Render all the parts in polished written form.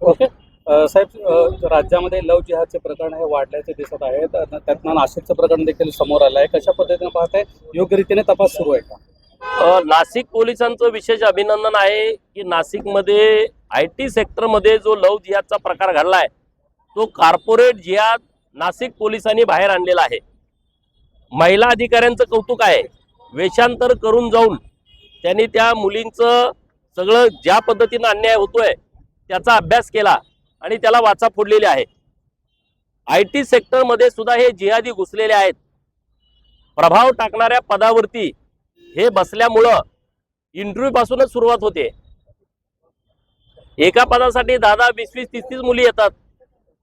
Okay. साहेब, राज्यामध्ये love जिहादचे प्रकरण हे वाढल्याचे दिसत आहे. त्यातनं नाशिकचं प्रकरण देखील समोर आलं आहे. कशा पद्धतीने पाहताय? योग्य रीतीने तपास सुरू आहे का? नाशिक पोलिसांचं विशेष अभिनंदन आहे की नाशिकमध्ये IT सेक्टरमध्ये जो लव्ह जिहादचा प्रकार घडलाय तो कॉर्पोरेट जिहाद नाशिक पोलिसांनी बाहेर आणलेला आहे. महिला अधिकाऱ्यांचं कौतुक आहे. वेषांतर करून जाऊन त्यांनी त्या मुलींचं सगळं ज्या पद्धतीनं अन्याय होतोय त्याचा अभ्यास केला आणि त्याला वाचा फोडलेली आहे. IT सेक्टरमध्ये सुद्धा हे जिहादी घुसलेले आहेत. प्रभाव टाकणाऱ्या पदावरती हे बसल्यामुळं इंटरव्ह्यू पासूनच सुरुवात होते. एका पदासाठी 10-10, 20-20, 30-30 मुली येतात.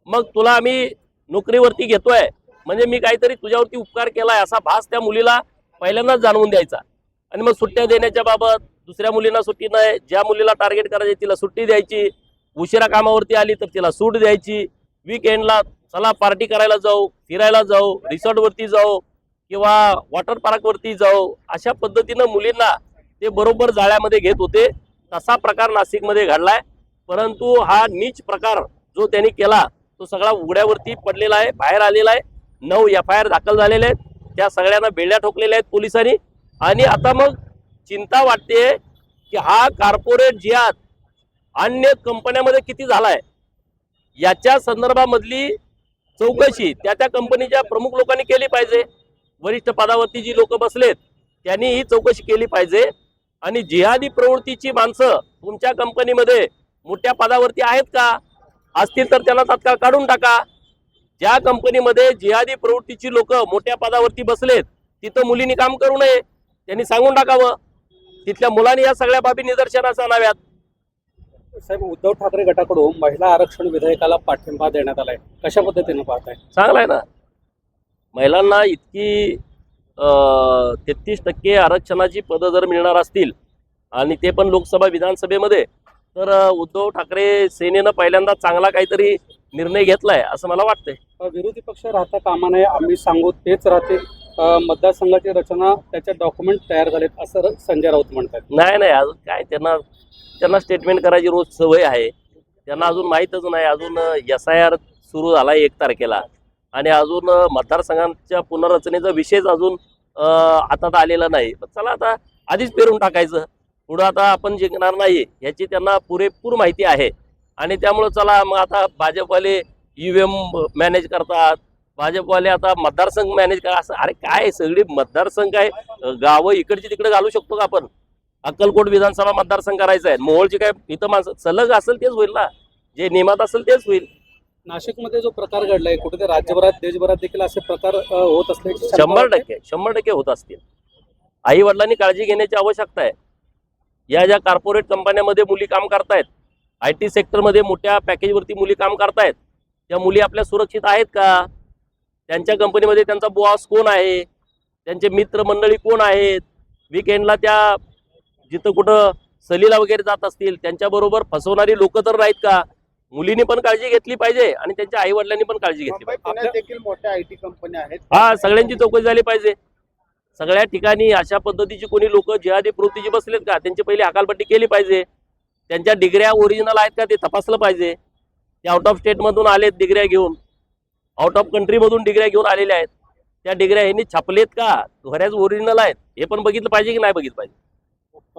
मग तुला आम्ही नोकरीवरती घेतोय म्हणजे मी काहीतरी तुझ्यावरती उपकार केलाय असा भास त्या मुलीला पहिल्यांदाच जाणवून द्यायचा. आणि मग सुट्ट्या देण्याच्या बाबत दुसऱ्या मुलींना सुट्टी नाही, ज्या मुलीला टार्गेट करायची तिला सुट्टी द्यायची, उशिरा कामावरती आली तर तिला सूट द्यायची, वीकेंडला चला पार्टी करायला जाऊ, फिरायला जाऊ, रिसॉर्टवरती जाऊ किंवा वॉटर पार्कवरती जाऊ, अशा पद्धतीनं मुलींना ते बरोबर जाळ्यामध्ये घेत होते. तसा प्रकार नाशिकमध्ये घडलाय. परंतु हा नीच प्रकार जो त्यांनी केला तो सगळा उघड्यावरती पडलेला आहे, बाहेर आलेला आहे. 9 FIR दाखल झालेले आहेत. त्या सगळ्यांना बेड्या ठोकलेल्या आहेत पोलिसांनी. आणि आता मग चिंता वाटते की हा कॉर्पोरेट जिहाद अन्य कंपन्यांमध्ये किती झालाय याच्या संदर्भामधली चौकशी त्या कंपनीच्या प्रमुख लोकांनी केली पाहिजे. वरिष्ठ पदावरती जी लोक बसलेत त्यांनी ही चौकशी केली पाहिजे. आणि जिहादी प्रवृत्तीची माणसं तुमच्या कंपनीमध्ये मोठ्या पदावरती आहेत का? असतील तर त्यांना तात्काळ काढून टाका. ज्या कंपनीमध्ये जिहादी प्रवृत्तीची लोक मोठ्या पदावरती बसलेत तिथं मुलींनी काम करू नये, त्यांनी सांगून टाकावं. तिथल्या मुलांनी या सगळ्या बाबी निदर्शनास आणाव्यात. साहेब, उद्धव ठाकरे गटाकडून महिला आरक्षण विधेयकाला पाठिंबा देण्यात आलाय. कशा पद्धतीने पाहताय? चांगलं आहे ना. महिलांना इतकी 33% आरक्षणाची पदं जर मिळणार असतील आणि ते पण लोकसभा विधानसभेमध्ये, तर उद्धव ठाकरे सेनेनं पहिल्यांदा चांगला काहीतरी निर्णय घेतलाय असं मला वाटतंय. विरोधी पक्ष राहता कामा नये, आम्ही सांगू तेच राहते. मतदारसंघाची रचना त्याचे डॉक्युमेंट तयार झालेत असं संजय राऊत म्हणतात. नाही अजून काय त्यांना स्टेटमेंट करायची रोज सवय आहे. त्यांना अजून माहीतच नाही. अजून SIR सुरू झाला 1 तारखेला आणि अजून मतदारसंघांच्या पुनर्रचनेचा विषयच अजून हातात आलेला नाही. पण चला आता आधीच पेरून टाकायचं. पुढं आता आपण जिंकणार नाही याची त्यांना पुरेपूर माहिती आहे. आणि त्यामुळं चला मग आता भाजपवाले EVM मॅनेज करतात, भाजपवाले आता मतदारसंघ मॅनेज करा. असं अरे काय सगळी मतदारसंघ काय गावं इकडची तिकडे घालू शकतो का आपण? अक्कलकोट विधानसभा मतदारसंघ करायचा आहे, मोहोळची काय इथं माणसं सलग असेल तेच होईल ना, जे नियमात असेल तेच होईल. नाशिकमध्ये जो प्रकार घडलाय कुठेतरी राज्यभरात देशभरात देखील असे प्रकार होत असल्याची 100% होत असतील. आई वडिलांनी काळजी घेण्याची आवश्यकता आहे. या ज्या कॉर्पोरेट कंपन्यांमध्ये मुली काम करतायत, IT सेक्टरमध्ये मोठ्या पॅकेजवरती मुली काम करतायत, त्या मुली आपल्या सुरक्षित आहेत का? त्यांच्या कंपनीमध्ये त्यांचा बॉस कोण आहे? त्यांचे मित्रमंडळी कोण आहेत? वीकेंडला त्या जिथं कुठं सहलीला वगैरे जात असतील त्यांच्याबरोबर फसवणारी लोक तर नाहीत का? मुलींनी पण काळजी घेतली पाहिजे आणि त्यांच्या आई वडिलांनी पण काळजी घेतली पाहिजे. पुण्यात देखील मोठ्या IT कंपन्या आहेत. हा, सगळ्यांची चौकशी झाली पाहिजे. सगळ्या ठिकाणी अशा पद्धतीची कोणी लोक जिहादी प्रवृत्तीची बसलेत का त्यांची पहिली हकालपट्टी केली पाहिजे. त्यांच्या डिग्र्या ओरिजिनल आहेत का ते तपासलं पाहिजे. ते आउट ऑफ स्टेटमधून आलेत डिग्र्या घेऊन, आउट ऑफ कंट्रीमधून डिग्र्या घेऊन आलेल्या आहेत. त्या डिग्र्या ह्यांनी छापलेत का, बऱ्याच ओरिजिनल आहेत हे पण बघितलं पाहिजे की नाही बघितलं पाहिजे.